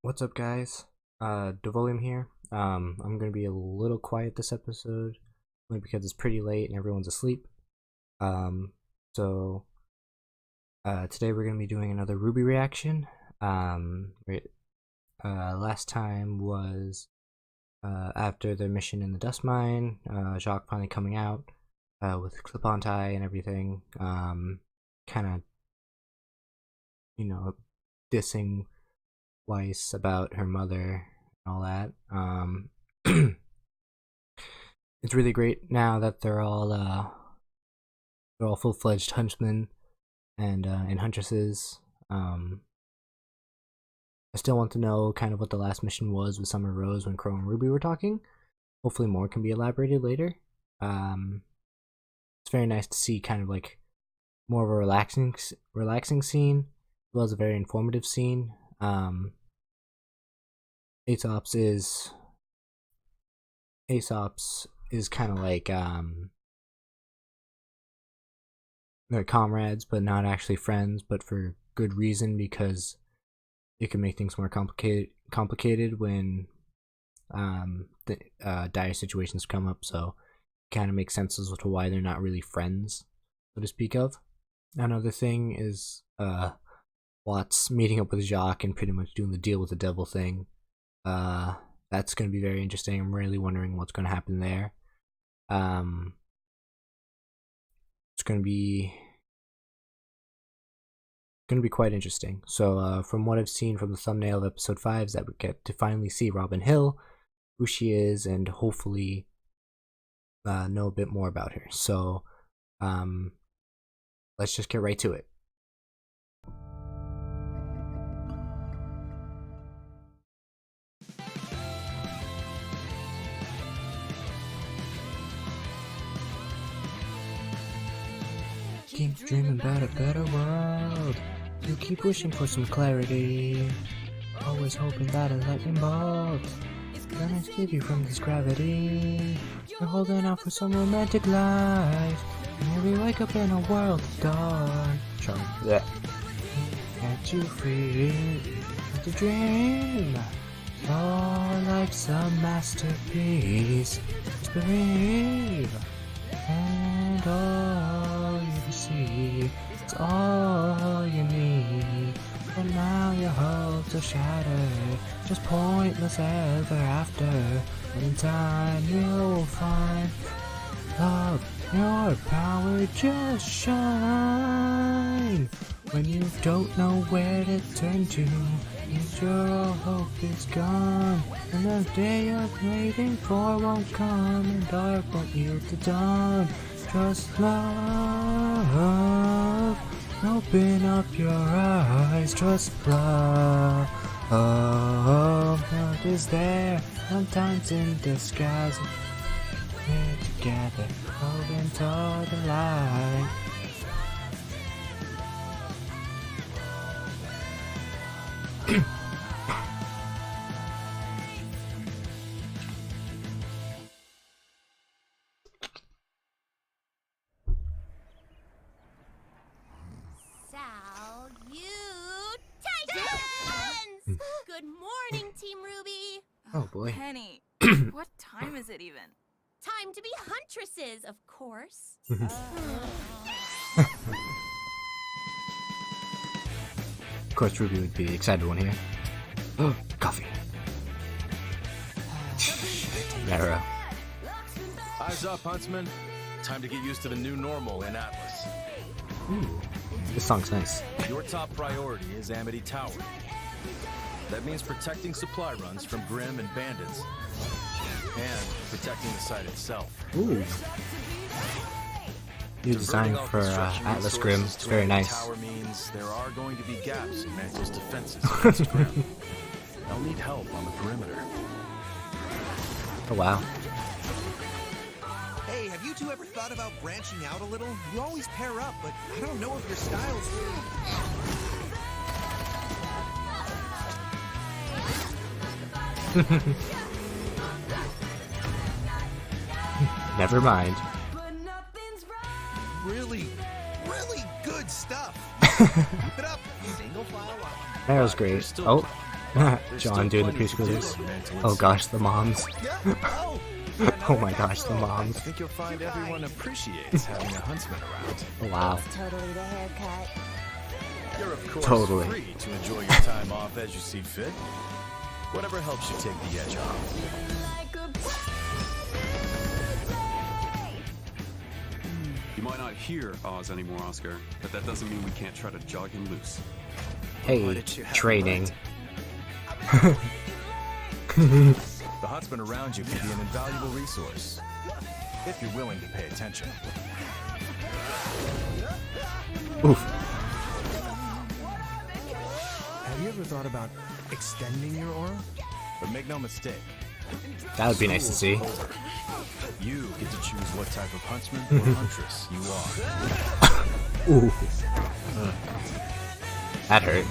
What's up, guys? Devolium here. I'm gonna be a little quiet this episode, only because it's pretty late and everyone's asleep. Um, so today we're gonna be doing another RWBY reaction. Last time was after the mission in the dust mine. Jacques finally coming out with clip-on tie and everything. Kind of, dissing Weiss about her mother and all that. It's really great now that they're all full-fledged huntsmen and huntresses. I still want to know kind of what the last mission was with Summer Rose when Crow and Ruby were talking. Hopefully more can be elaborated later. It's very nice to see kind of like more of a relaxing scene, as well as a very informative scene. Aesop's is kind of like they're comrades, but not actually friends, but for good reason, because it can make things more complicated when dire situations come up. So it kind of makes sense as to why they're not really friends, so to speak of. Another thing is Watts meeting up with Jacques and pretty much doing the deal with the devil thing. That's going to be very interesting. I'm really wondering what's going to happen there. It's going to be quite interesting. So from what I've seen from the thumbnail of episode 5 is that we get to finally see Robin Hill, who she is, and hopefully know a bit more about her. So let's just get right to it. Keep dreaming about a better world. You keep wishing for some clarity. Always hoping that a lightning bolt gonna escape you from this gravity. You're holding out for some romantic life. Maybe wake up in a world of dawn. Get you free to dream. Oh, life's a masterpiece. Just believe, and all you see, it's all you need. But now your hopes are shattered, just pointless ever after. But in time you'll find love, your power just shine. When you don't know where to turn to, and your hope is gone, and the day you're waiting for won't come, and dark won't yield to dawn. Trust love, open up your eyes, trust love. Love is there, sometimes in disguise. We're together, holding toward the light. Good morning, Team RWBY. Oh boy. Penny, what time is it even? Time to be huntresses, of course. Of course, RWBY would be the excited one here. Oh, coffee. Arrow. Eyes up, huntsman. Time to get used to the new normal in Atlas. Ooh, this song's nice. Your top priority is Amity Tower. That means protecting supply runs from Grimm and bandits, and protecting the site itself. Ooh. New design for Atlas Grimm. It's very nice. Tower means there are going to be gaps in Mantle's defenses against Grimm. They'll need help on the perimeter. Oh wow. Hey, have you two ever thought about branching out a little? You always pair up, but I don't know if your styles... Never mind. Really good stuff. Keep it up. Single file. That was great. Oh, There's John still doing the plenty to do preschoolers. in Mantle Oh and gosh, the moms. Oh! Oh my gosh, the I moms. think you'll find everyone appreciates having a huntsman around. Oh, wow. Totally the haircut. You're of course Totally. free to enjoy your time off as you see fit. Whatever helps you take the edge off. You might not hear Oz anymore, Oscar, but that doesn't mean we can't try to jog him loose. Hey, training. The huntsman around you can be an invaluable resource, if you're willing to pay attention. Oof. Have you ever thought about extending your aura? But make no mistake, That would be nice to see. you get to choose what type of huntsman or huntress you are. Ooh. That hurt.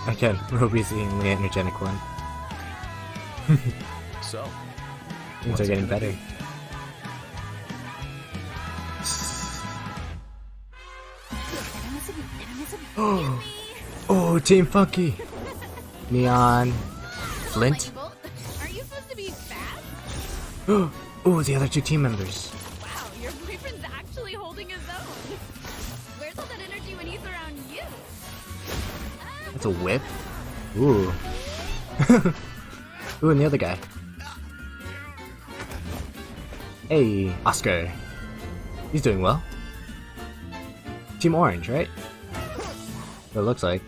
Again, Ruby's the only energetic one. So, Things what's are it getting gonna better. be? Oh, Team Funky! Neon. Flint? Are you supposed to be fast? Oh, the other two team members. Wow, your boyfriend's actually holding his own. Where's all that energy when he's around you? That's a whip. Ooh. Ooh, and the other guy. Hey, Oscar. He's doing well. Team Orange, right? It looks like.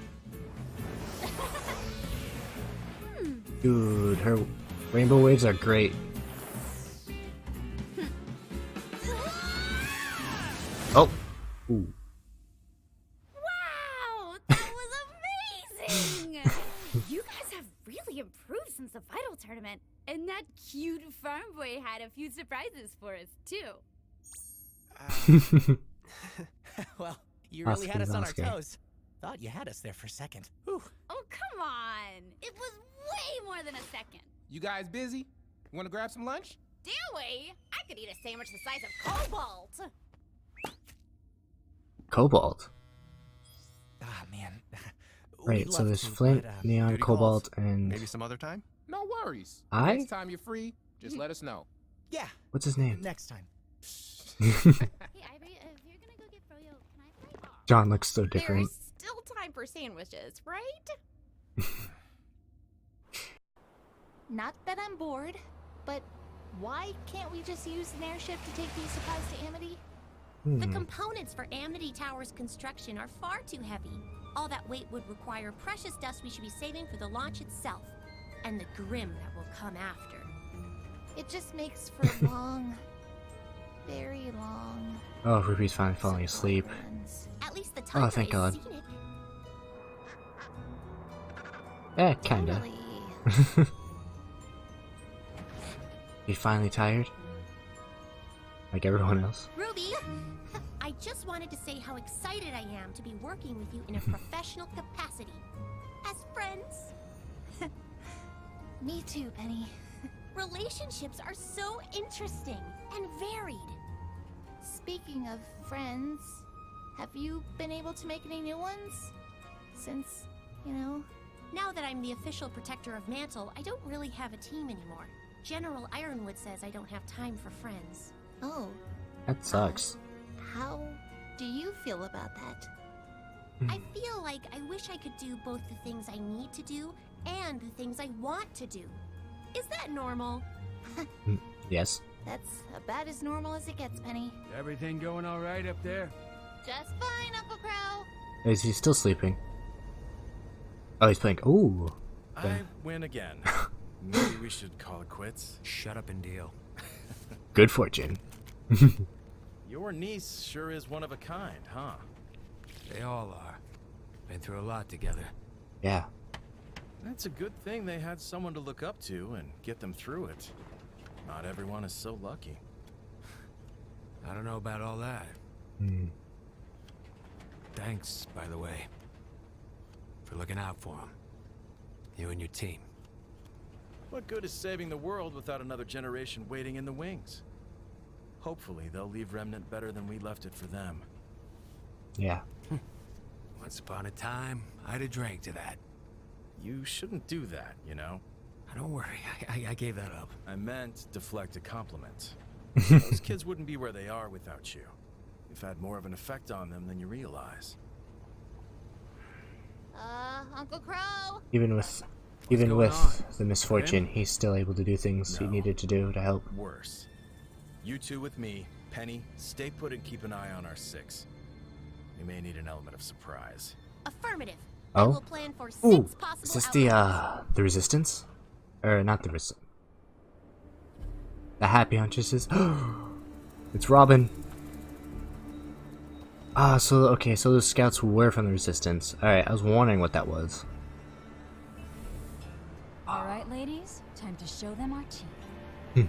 Dude, her rainbow waves are great. Oh. Ooh. Wow, that was amazing! You guys have really improved since the Vital Tournament. And that cute farm boy had a few surprises for us, too. Well, you really had us on our Oscar. toes. Thought you had us there for a second. Whew. Oh, come on! It was way more than a second. You guys busy? Want to grab some lunch? Dewey, I could eat a sandwich the size of Cobalt. Cobalt. Ah, man. Right, We'd so love there's to, Flint, but, Neon, duty Cobalt, calls. and Maybe some other time? No worries. I? Next time you're free, just let us know. Yeah, what's his name? next time. Hey, Ivory, if you're gonna go get Froyo, can I play? John looks so different. There's still time for sandwiches, right? Not that I'm bored, but why can't we just use an airship to take these supplies to Amity? The components for Amity Tower's construction are far too heavy. All that weight would require precious dust we should be saving for the launch itself, and the Grim that will come after. It just makes for long, very long. Oh, Ruby's finally falling asleep. At least the Oh, timer thank is God. scenic. Eh, kinda. Totally. You finally tired? Like everyone else? Ruby, I just wanted to say how excited I am to be working with you in a professional capacity. As friends. Me too, Penny. Relationships are so interesting and varied. Speaking of friends, have you been able to make any new ones? Since, you know... Now that I'm the official protector of Mantle, I don't really have a team anymore. General Ironwood says I don't have time for friends. Oh. That sucks. How do you feel about that? I feel like I wish I could do both the things I need to do and the things I want to do. Is that normal? Yes. That's about as normal as it gets, Penny. Everything going all right up there? Just fine, Uncle Crow. Is he still sleeping? Oh, he's playing. Ooh. I win again. Maybe we should call it quits. Shut up and deal. Good fortune. Your niece sure is one of a kind, huh? They all are. Been through a lot together. Yeah. That's a good thing they had someone to look up to and get them through it. Not everyone is so lucky. I don't know about all that. Hmm. Thanks, by the way, for looking out for him. You and your team. What good is saving the world without another generation waiting in the wings? Hopefully, they'll leave Remnant better than we left it for them. Yeah. Once upon a time, I'd have drank to that. You shouldn't do that, you know? Don't worry, I gave that up. I meant deflect a compliment. Those kids wouldn't be where they are without you. You've had more of an effect on them than you realize. Uncle Crow? Even with the misfortune, he's still able to do things he needed to do to help. Worse. You two with me. Penny, stay put and keep an eye on our 6. We may need an element of surprise. Affirmative. Oh? I will plan for 6 Ooh, possible is this outcomes. the Resistance? Or not the Resistance. The Happy Huntresses? It's Robin! Ah, so, okay, so those scouts were from the Resistance. Alright, I was wondering what that was. Alright, ladies, time to show them our teeth.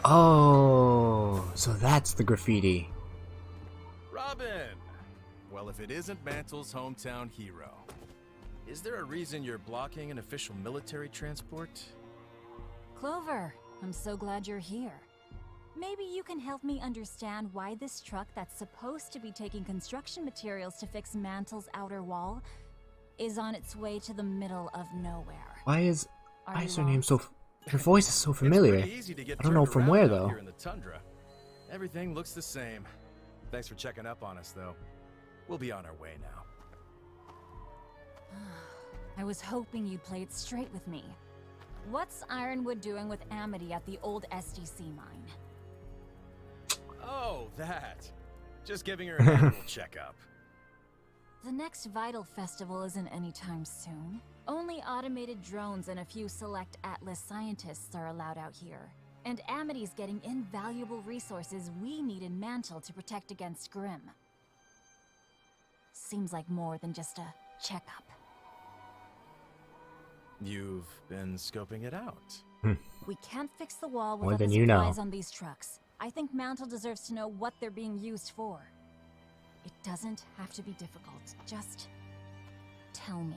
Oh, so that's the graffiti. Robin! Well, if it isn't Mantle's hometown hero. Is there a reason you're blocking an official military transport? Clover, I'm so glad you're here. Maybe you can help me understand why this truck that's supposed to be taking construction materials to fix Mantle's outer wall is on its way to the middle of nowhere. Why is her name lost? so... Her voice is so familiar. It's pretty easy to get I don't know turned from around where, out though. Here in the tundra. Everything looks the same. Thanks for checking up on us, though. We'll be on our way now. I was hoping you'd play it straight with me. What's Ironwood doing with Amity at the old SDC mine? Oh, that. Just giving her an annual checkup. The next Vital Festival isn't anytime soon. Only automated drones and a few select Atlas scientists are allowed out here. And Amity's getting invaluable resources we need in Mantle to protect against Grimm. Seems like more than just a checkup. You've been scoping it out. We can't fix the wall More without than the you know. supplies on these trucks. I think Mantle deserves to know what they're being used for. It doesn't have to be difficult. Just tell me.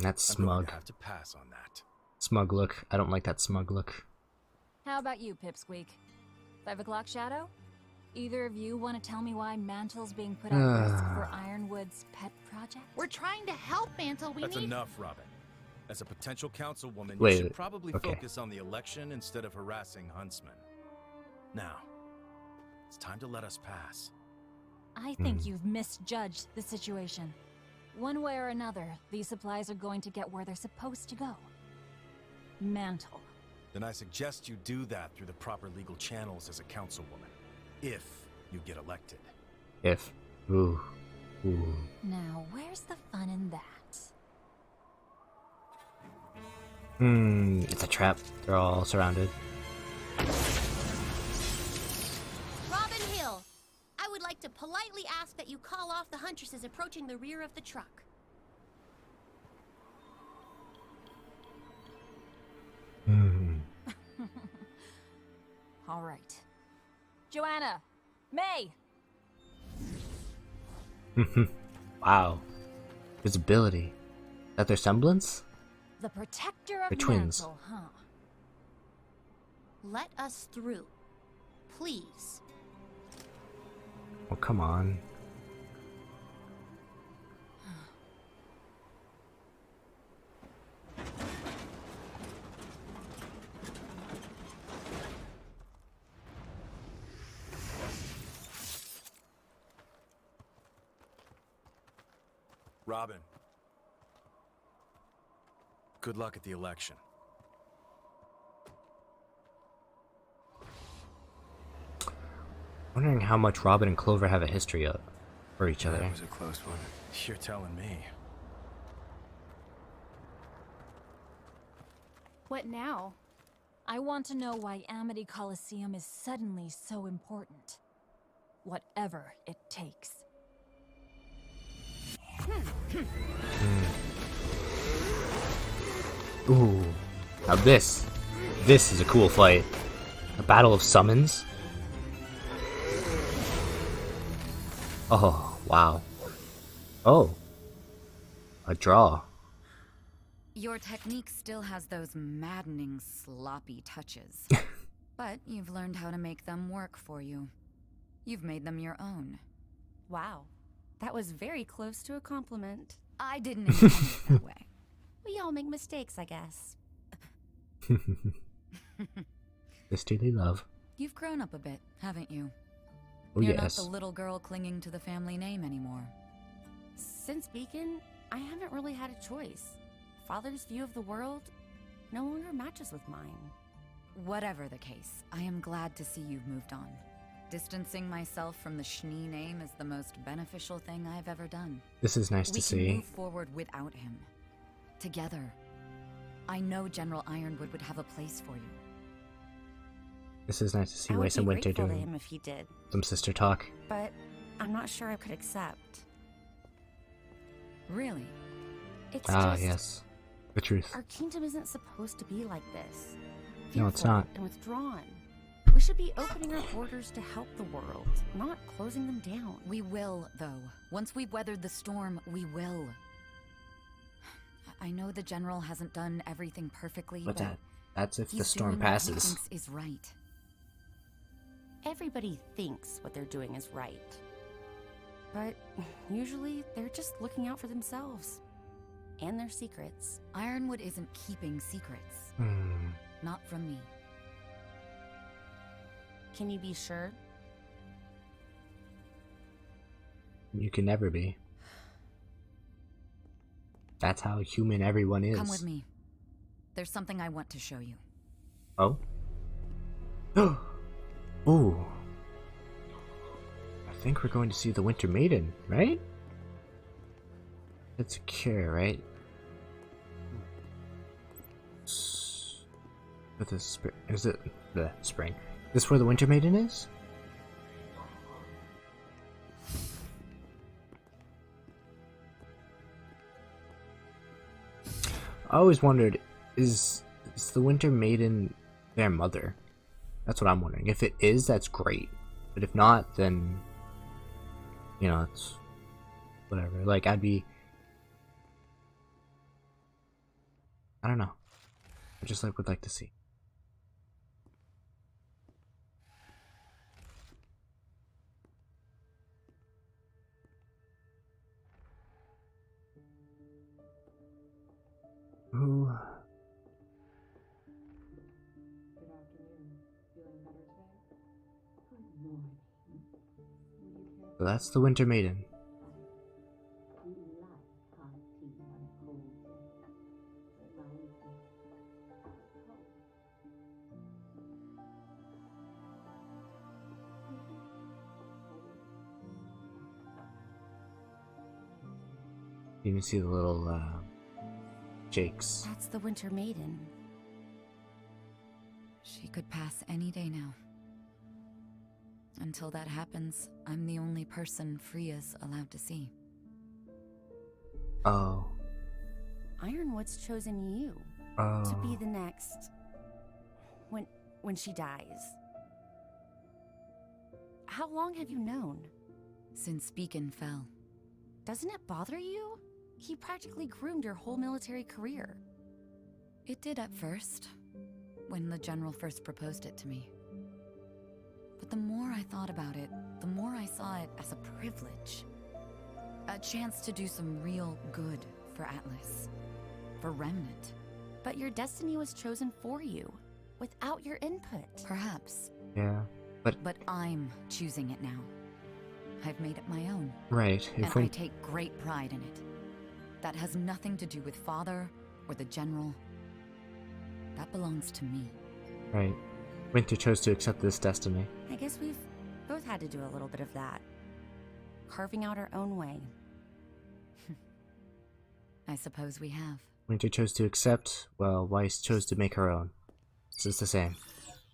That's I'm going smug. to have to pass on that. Smug look. I don't like that smug look. How about you, Pipsqueak? 5 o'clock shadow? Either of you want to tell me why Mantle's being put at risk for Ironwood's pet project? We're trying to help Mantle. That's enough, Robin. As a potential councilwoman, Wait, you should probably okay. focus on the election instead of harassing Huntsman. Now, it's time to let us pass. I think you've misjudged the situation. One way or another, these supplies are going to get where they're supposed to go. Mantle. Then I suggest you do that through the proper legal channels as a councilwoman. If you get elected. If. Ooh. Ooh. Now, where's the fun in that? It's a trap. They're all surrounded. Robin Hill, I would like to politely ask that you call off the Huntresses approaching the rear of the truck. All right. Joanna! May! Wow. Visibility. Is that their semblance? The protector of They're twins. Mantle, huh? Let us through. Please. Oh, come on. Robin. Good luck at the election. Wondering how much Robin and Clover have a history of for each other. That was a close one. You're telling me. What now? I want to know why Amity Coliseum is suddenly so important. Whatever it takes. Ooh. Now this is a cool fight. A battle of summons? Oh, wow. Oh. a draw. Your technique still has those maddening, sloppy touches. But you've learned how to make them work for you. You've made them your own. Wow. That was very close to a compliment. I didn't intend it that way. We all make mistakes, I guess. Sisterly love. You've grown up a bit, haven't you? Oh, You're yes. not the little girl clinging to the family name anymore. Since Beacon, I haven't really had a choice. Father's view of the world no longer matches with mine. Whatever the case, I am glad to see you've moved on. Distancing myself from the Schnee name is the most beneficial thing I've ever done. This is nice to We see. can move forward without him. Together. I know General Ironwood would have a place for you. This is nice to see I would Weiss be and Winter grateful to doing him if he did, some sister talk. but I'm not sure I could accept. Really? It's Ah, just, yes. The truth. our kingdom isn't supposed to be like this. No, it's Fearful not. And withdrawn. We should be opening our borders to help the world, not closing them down. We will, though. Once we've weathered the storm, we will. I know the General hasn't done everything perfectly, But that's if the he's storm doing what he passes. thinks is right. Everybody thinks what they're doing is right. But usually, they're just looking out for themselves. And their secrets. Ironwood isn't keeping secrets. Not from me. Can you be sure? You can never be. That's how human everyone is. Come with me. There's something I want to show you. Oh? Ooh. I think we're going to see the Winter Maiden, right? It's secure, right? With the spring. Is it the spring? Is this where the Winter Maiden is? I always wondered, is the Winter Maiden their mother? That's what I'm wondering. If it is, that's great. But if not, then, you know, it's whatever. Like, I don't know. I just would like to see. Ooh. So that's the Winter Maiden. You can see the little Jacques. That's the Winter Maiden. She could pass any day now. Until that happens, I'm the only person Freya's allowed to see. Oh. Ironwood's chosen you Oh. to be the next. When she dies. How long have you known? Since Beacon fell. Doesn't it bother you? He practically groomed your whole military career. It did at first, when the General first proposed it to me. But the more I thought about it, the more I saw it as a privilege. A chance to do some real good for Atlas. For Remnant. But your destiny was chosen for you, without your input. Perhaps. Yeah, but I'm choosing it now. I've made it my own. Right. And I take great pride in it. That has nothing to do with Father or the General. That belongs to me. Right. Winter chose to accept this destiny. I guess we've both had to do a little bit of that. Carving out our own way. I suppose we have. Winter chose to accept, while Weiss chose to make her own. This is the same.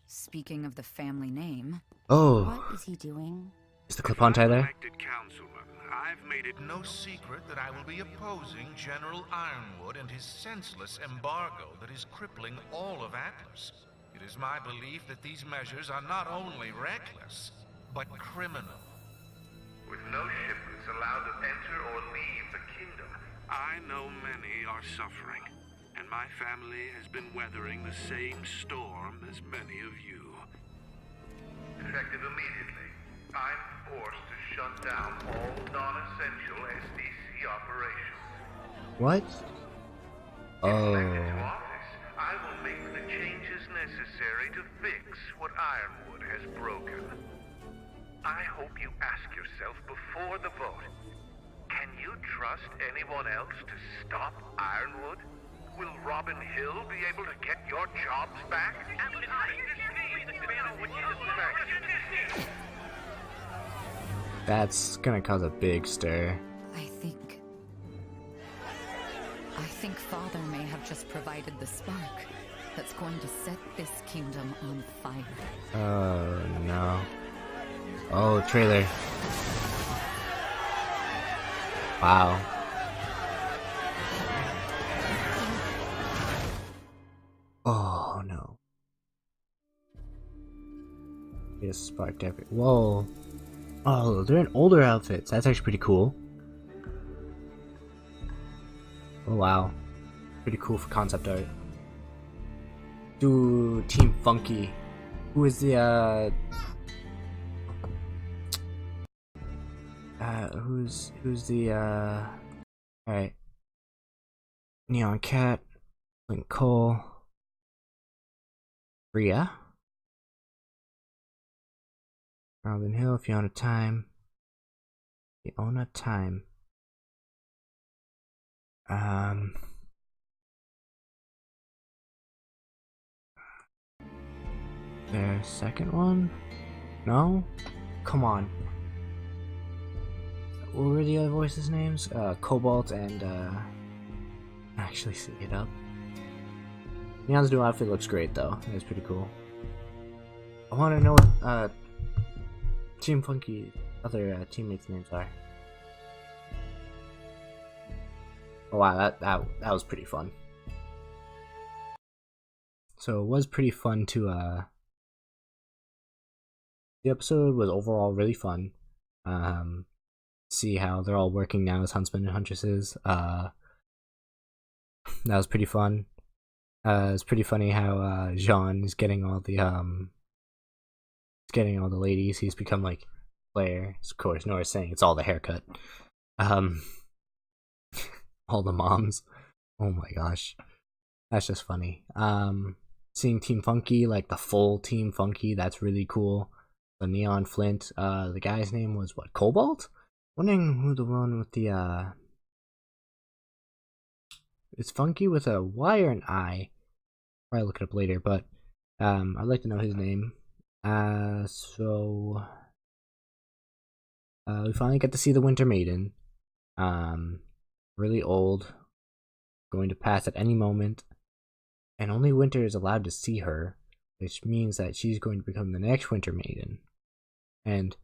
Speaking of the family name... Oh! What is he doing? Is the clip on, Tyler? Elected councilman, I've made it no secret that I will be opposing General Ironwood and his senseless embargo that is crippling all of Atlas. It is my belief that these measures are not only reckless, but criminal. With no shipments allowed to enter or leave the kingdom, I know many are suffering, and my family has been weathering the same storm as many of you. Effective immediately, I'm forced to shut down all non-essential SDC operations. What? Oh. Elected to office, I will make the changes necessary to fix what Ironwood has broken. I hope you ask yourself before the vote, can you trust anyone else to stop Ironwood? Will Robin Hill be able to get your jobs back? That's gonna cause a big stir. I think Father may have just provided the spark that's going to set this kingdom on fire. Oh no. Oh, trailer. Wow. Oh no. Yes, sparked every. Whoa. Oh, they're in older outfits. That's actually pretty cool. Oh wow. Pretty cool for concept art. Do Team Funky. Who is the who's the alright. Neon Cat, Link Cole, Rhea, Robin Hill, Fiona Time, their second one? No? Come on. What were the other voices' names? Cobalt and, actually see it up. Neon's new outfit looks great though. It's pretty cool. I want to know what, Team Funky other teammates' names are. Oh wow, that was pretty fun. So it was pretty fun to, the episode was overall really fun. See how they're all working now as huntsmen and huntresses. That was pretty fun. It's pretty funny how Jean is getting all the ladies. He's become like Claire. Of course, Nora's saying it's all the haircut. All the moms. Oh my gosh, that's just funny. Seeing Team Funky, like the full Team Funky, that's really cool. The Neon Flint. The guy's name was what? Cobalt? Wondering who the one with the it's Funky with a Y or an I. Probably look it up later, but I'd like to know his name. So we finally got to see the Winter Maiden. Really old, going to pass at any moment, and only Winter is allowed to see her, which means that she's going to become the next Winter Maiden. And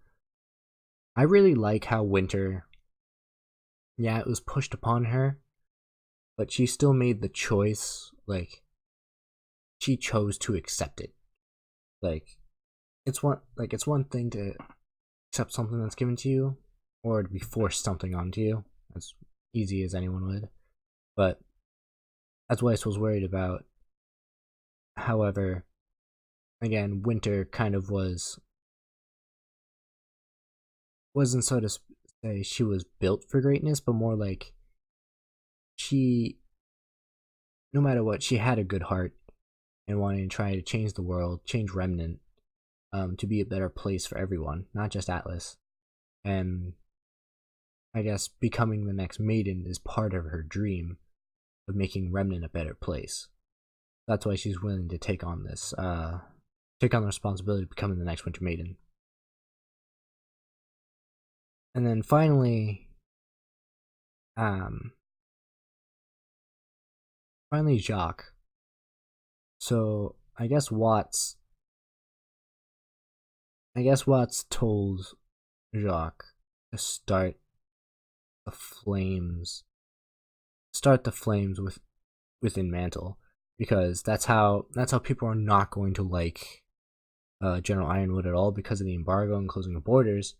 I really like how Winter, yeah, it was pushed upon her, but she still made the choice. Like, she chose to accept it. Like, it's one thing to accept something that's given to you, or to be forced something onto you. As easy as anyone would. But that's what I was worried about. However, again, Winter kind of wasn't, so to say, she was built for greatness, but more like she, no matter what, she had a good heart and wanted to try to change the world, change Remnant, to be a better place for everyone, not just Atlas. And I guess becoming the next Maiden is part of her dream of making Remnant a better place. That's why she's willing to take on this, take on the responsibility of becoming the next Winter Maiden. And then finally, Jacques. So I guess Watts told Jacques to start the flames within Mantle, because that's how people are not going to like General Ironwood at all, because of the embargo and closing of borders.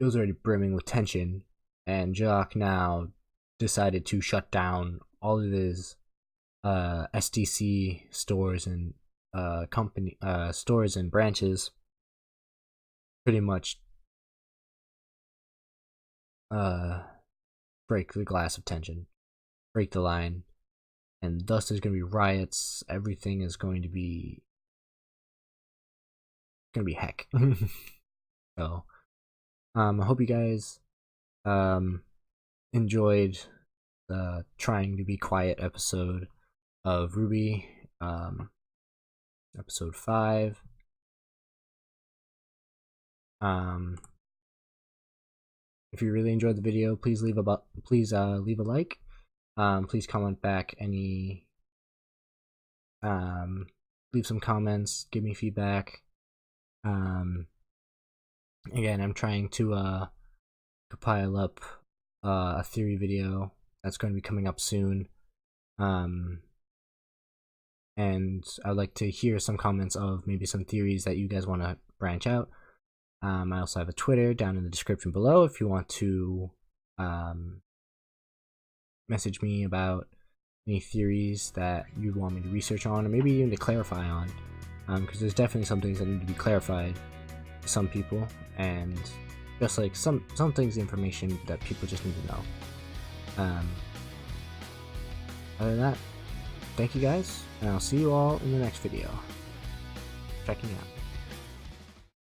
It was already brimming with tension, and Jacques now decided to shut down all of his SDC stores and stores and branches. Pretty much break the glass of tension, break the line, and thus there's going to be riots. Everything is going to be heck. So I hope you guys enjoyed the trying to be quiet episode of RWBY, episode 5. If you really enjoyed the video, please leave a like. Please comment back any. Leave some comments. Give me feedback. Again, I'm trying to compile up a theory video that's going to be coming up soon. And I'd like to hear some comments of maybe some theories that you guys want to branch out. I also have a Twitter down in the description below if you want to message me about any theories that you'd want me to research on, or maybe even to clarify on, because there's definitely some things that need to be clarified to some people, and just like some things, information that people just need to know. Other than that, thank you guys, and I'll see you all in the next video. Checking out.